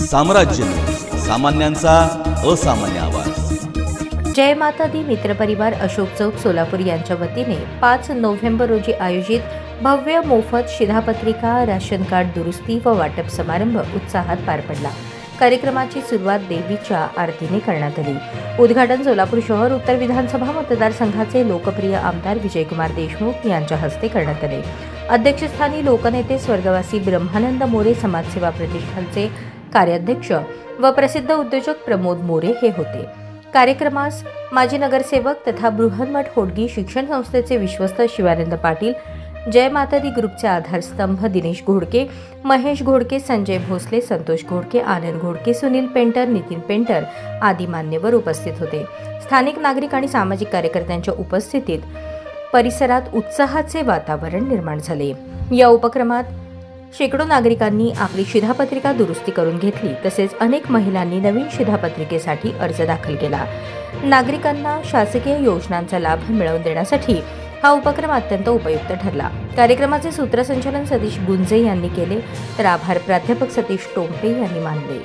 साम्राज्य सामान्यांचा असामान्य आवाज। जय माता दी मित्रपरिवार अशोक चौक सोलापूर यांच्या वतीने 5 नोव्हेंबर रोजी आयोजित भव्य मोफत शिधापत्रिका राशन कार्ड दुरुस्ती व वाटप समारंभ उत्साहात पार पडला। कार्यक्रमाची सुरुवात देवीच्या आरतीने करण्यात आली। उद्घाटन सोलापूर शहर उत्तर विधानसभा मतदारसंघाचे लोकप्रिय आमदार विजयकुमार देशमुख यांच्या हस्ते करण्यात आले। अध्यक्षस्थानी लोकनेते स्वर्गवासी ब्रह्मानंद मोरे समाजसेवा प्रतिष्ठानचे कार्याध्यक्ष व प्रसिद्ध उद्योजक प्रमोद मोरे हे होते। कार्यक्रमास माजी नगरसेवक तथा बृहन्मठ होडगी शिक्षण संस्थेचे विश्वस्त शिवानंद पाटील, जय माता दी ग्रुपचे आधारस्तंभ दिनेश घोडके, महेश घोडके, संजय भोसले, संतोष घोडके, आनंद घोडके, सुनील पेंटर, नितीन पेंटर आदी मान्यवर उपस्थित होते। स्थानिक नागरिक आणि सामाजिक कार्यकर्त्यांच्या उपस्थितीत परिसरात उत्साहाचे वातावरण निर्माण झाले। या उपक्रमात शेकडो नागरिकांनी आपली शिधापत्रिका दुरुस्ती करून घेतली, तसेच अनेक महिलांनी नवीन शिधापत्रिकेसाठी अर्ज दाखल केला। नागरिकांना शासकीय योजनांचा लाभ मिळवून देण्यासाठी हा उपक्रम अत्यंत उपयुक्त ठरला। कार्यक्रमाचे सूत्रसंचालन सतीश गुंजे यांनी केले, तर आभार प्राध्यापक सतीश टोंपे यांनी मानले।